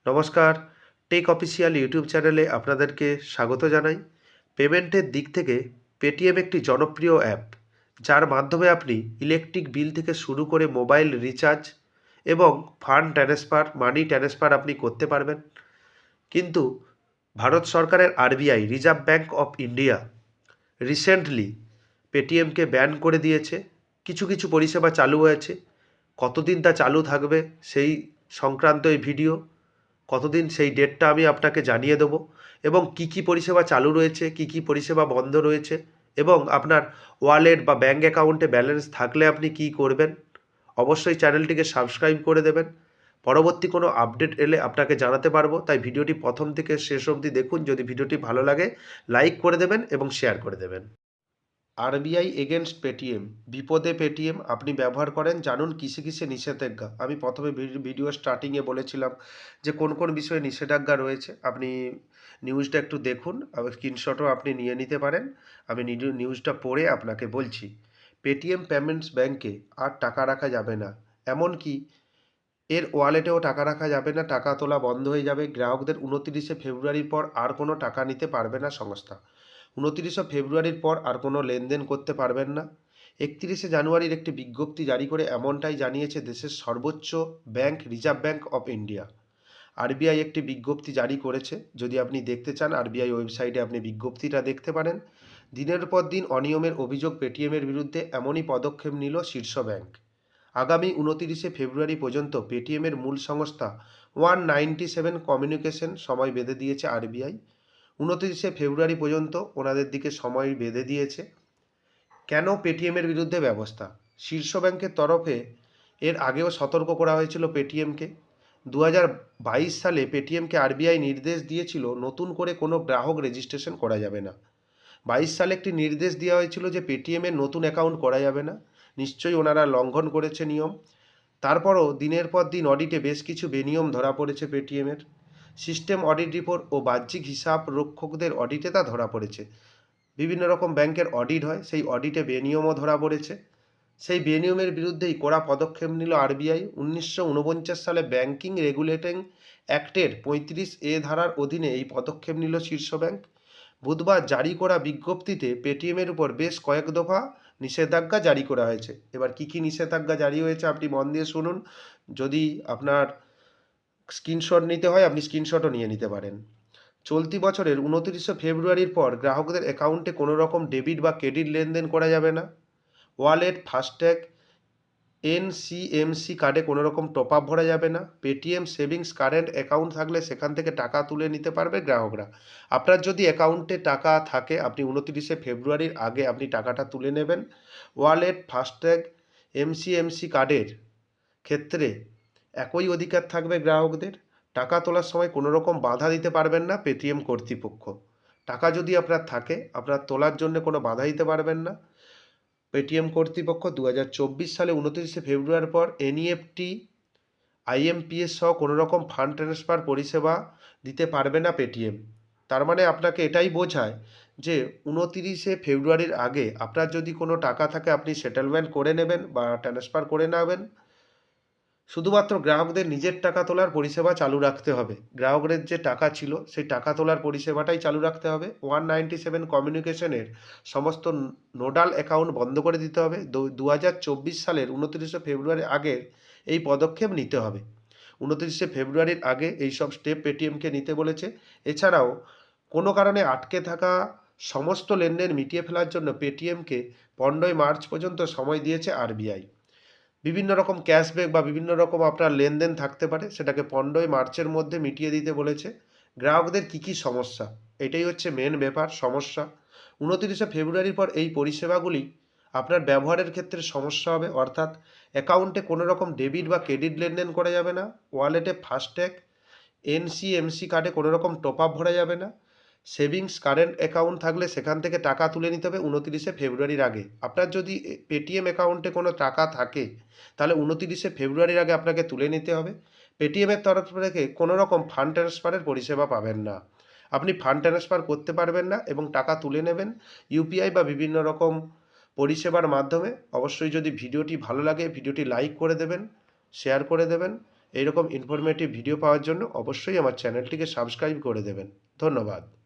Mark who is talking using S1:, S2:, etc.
S1: নমস্কার, take official YouTube চ্যানেলে আপনাদেরকে স্বাগত জানাই। পেমেন্টের দিক থেকে পেটিএম একটি জনপ্রিয় অ্যাপ, যার মাধ্যমে আপনি ইলেকট্রিক বিল থেকে শুরু করে মোবাইল রিচার্জ এবং ফান্ড ট্রান্সফার, মানি ট্রান্সফার আপনি করতে পারবেন। কিন্তু ভারত সরকারের RBI, reserve bank of India, recently পেটিএমকে ব্যান করে দিয়েছে। কিছু কিছু পরিষেবা চালু হয়েছে। কতদিন তা চালু থাকবে সেই সংক্রান্ত এই ভিডিও, কতদিন সেই ডেটটা আমি আপনাকে জানিয়ে দেবো, এবং কি কি পরিষেবা চালু রয়েছে, কি কি পরিষেবা বন্ধ রয়েছে, এবং আপনার ওয়ালেট বা ব্যাঙ্ক অ্যাকাউন্টে ব্যালেন্স থাকলে আপনি কি করবেন। অবশ্যই চ্যানেলটিকে সাবস্ক্রাইব করে দেবেন। পরবর্তী কোনো আপডেট এলে আপনাকে জানাতে পারবো, তাই ভিডিওটি প্রথম থেকে শেষ অবধি দেখুন। যদি ভিডিওটি ভালো লাগে লাইক করে দেবেন এবং শেয়ার করে দেবেন। আরবিআই এগেনস্ট পেটিএম, বিপদে পেটিএম আপনি ব্যবহার করেন, জানুন কিসে কিসে নিষেধাজ্ঞা। আমি প্রথমে ভিডিও স্টার্টিংয়ে বলেছিলাম যে কোন কোন বিষয়ে নিষেধাজ্ঞা রয়েছে। আপনি নিউজটা একটু দেখুন, আবার স্ক্রিনশটও আপনি নিয়ে নিতে পারেন। আমি নিউজটা পড়ে আপনাকে বলছি। পেটিএম পেমেন্টস ব্যাঙ্কে আর টাকা রাখা যাবে না, এমনকি এর ওয়ালেটেও টাকা রাখা যাবে না, টাকা তোলা বন্ধ হয়ে যাবে। গ্রাহকদের 29শে ফেব্রুয়ারির পর আর কোনো টাকা নিতে পারবে না সংস্থা। 29শে ফেব্রুয়ারির পর আর কোনো লেনদেন করতে পারবেন না। 31শে জানুয়ারির একটি বিজ্ঞপ্তি জারি করে এমনটাই জানিয়েছে দেশের সর্বোচ্চ bank, reserve bank of India. RBI একটি বিজ্ঞপ্তি জারি করেছে। যদি আপনি দেখতে চান, আরবিআই ওয়েবসাইটে আপনি বিজ্ঞপ্তিটা দেখতে পারেন। দিনের পর দিন অনিয়মের অভিযোগ পেটিএমের বিরুদ্ধে, এমনই পদক্ষেপ নিল শীর্ষ ব্যাংক। আগামী 29শে ফেব্রুয়ারি পর্যন্ত পেটিএমের মূল সংস্থা 197 কমিউনিকেশন সময় বেঁধে দিয়েছে আরবিআই। 29শে ফেব্রুয়ারি পর্যন্ত ওনাদের দিকে সময় বেঁধে দিয়েছে। কেন পেটিএমের বিরুদ্ধে ব্যবস্থা? শীর্ষ ব্যাংকের তরফে এর আগেও সতর্ক করা হয়েছিল পেটিএমকে। 2022 সালে পেটিএমকে আরবিআই নির্দেশ দিয়েছিল নতুন করে কোনো গ্রাহক রেজিস্ট্রেশন করা যাবে না। 22 সালে একটি নির্দেশ দেওয়া হয়েছিল যে পেটিএমের নতুন অ্যাকাউন্ট করা যাবে না। নিশ্চয়ই ওনারা লঙ্ঘন করেছে নিয়ম। তারপরও দিনের পর দিন অডিটে বেশ কিছু বেনিয়ম ধরা পড়েছে পেটিএমের। সিস্টেম অডিট রিপোর্ট ও বাহ্যিক হিসাব রক্ষকদের অডিটে তা ধরা পড়েছে। বিভিন্ন রকম ব্যাংকের অডিট হয়, সেই অডিটে বেনিয়মও ধরা পড়েছে। সেই বেনিয়মের বিরুদ্ধেই কড়া পদক্ষেপ নিল আরবিআই। 1949 সালে ব্যাংকিং রেগুলেটিং অ্যাক্টের 35A ধারার অধীনে এই পদক্ষেপ নিল শীর্ষ ব্যাংক। বুধবার জারি করা বিজ্ঞপ্তিতে পেটিএমের উপর বেশ কয়েক দফা নিষেধাজ্ঞা জারি করা হয়েছে। এবার কি কি নিষেধাজ্ঞা জারি হয়েছে আপনি মন দিয়ে শুনুন। যদি আপনার স্ক্রিনশট নিতে হয়, আপনি স্ক্রিনশটও নিয়ে নিতে পারেন। চলতি বছরের 29শে ফেব্রুয়ারির পর গ্রাহকদের অ্যাকাউন্টে কোনো রকম ডেবিট বা ক্রেডিট লেনদেন করা যাবে না। ওয়ালেট, ফাস্ট্যাগ, এনসিএমসি কার্ডে কোনো রকম টপ আপ ভরা যাবে না। পেটিএম সেভিংস কারেন্ট অ্যাকাউন্ট থাকলে সেখান থেকে টাকা তুলে নিতে পারবে গ্রাহকরা। আপনার যদি অ্যাকাউন্টে টাকা থাকে, আপনি 29শে ফেব্রুয়ারির আগে আপনি টাকাটা তুলে নেবেন। ওয়ালেট, ফাস্ট্যাগ, এমসিএমসি কার্ডের ক্ষেত্রে একই অধিকার থাকবে গ্রাহকদের। টাকা তোলার সময় কোনো রকম বাধা দিতে পারবেন না পেটিএম কর্তৃপক্ষ। টাকা যদি আপনার থাকে, আপনার তোলার জন্য কোনো বাধা দিতে পারবেন না পেটিএম কর্তৃপক্ষ। 2024 সালে 29শে ফেব্রুয়ারির পর এনইএফটি, আইএমপিএস সহ কোনো রকম ফান্ড ট্রান্সফার পরিষেবা দিতে পারবে না পেটিএম। তার মানে আপনাকে এটাই বোঝায় যে 29শে ফেব্রুয়ারির আগে আপনার যদি কোনো টাকা থাকে, আপনি সেটেলমেন্ট করে নেবেন বা ট্রান্সফার করে নেবেন। শুধুমাত্র গ্রাহকদের নিজের টাকা তোলার পরিষেবা চালু রাখতে হবে। গ্রাহকদের যে টাকা ছিল সেই টাকা তোলার পরিষেবাটাই চালু রাখতে হবে। 197 কমিউনিকেশনের সমস্ত নোডাল অ্যাকাউন্ট বন্ধ করে দিতে হবে। 2024 সালের 29শে ফেব্রুয়ারি আগের এই পদক্ষেপ নিতে হবে। 29শে ফেব্রুয়ারির আগে এইসব স্টেপ পেটিএমকে নিতে বলেছে। এছাড়াও কোনো কারণে আটকে থাকা সমস্ত লেনদেন মিটিয়ে ফেলার জন্য পেটিএমকে 15ই মার্চ পর্যন্ত সময় দিয়েছে আরবিআই। বিভিন্ন রকম ক্যাশব্যাক বা বিভিন্ন রকম আপনার লেনদেন থাকতে পারে, সেটাকে 15ই মার্চের মধ্যে মিটিয়ে দিতে বলেছে। গ্রাহকদের কি কি সমস্যা, এটাই হচ্ছে মেন ব্যাপার, সমস্যা। 29শে ফেব্রুয়ারির পর এই পরিষেবাগুলি আপনার ব্যবহারের ক্ষেত্রে সমস্যা হবে, অর্থাৎ অ্যাকাউন্টে কোনো রকম ডেবিট বা ক্রেডিট লেনদেন করা যাবে না। ওয়ালেটে ফাস্ট্যাগ, এনসিএমসি কার্ডে কোনো রকম টপ আপ ভরা যাবে না। সেভিংস কারেন্ট অ্যাকাউন্ট থাকলে সেখান থেকে টাকা তুলে নিতে হবে 29শে ফেব্রুয়ারির আগে। আপনার যদি পেটিএম অ্যাকাউন্টে কোনো টাকা থাকে, তাহলে 29শে ফেব্রুয়ারির আগে আপনাকে তুলে নিতে হবে। পেটিএমের তরফ থেকে কোনো রকম ফান্ড ট্রান্সফারের পরিষেবা পাবেন না। আপনি ফান্ড ট্রান্সফার করতে পারবেন না এবং টাকা তুলে নেবেন ইউপিআই বা বিভিন্ন রকম পরিষেবার মাধ্যমে। অবশ্যই যদি ভিডিওটি ভালো লাগে, ভিডিওটি লাইক করে দেবেন, শেয়ার করে দেবেন এইরকম ইনফরমেটিভ ভিডিও পাওয়ার জন্য অবশ্যই আমার চ্যানেলটিকে সাবস্ক্রাইব করে দেবেন। ধন্যবাদ।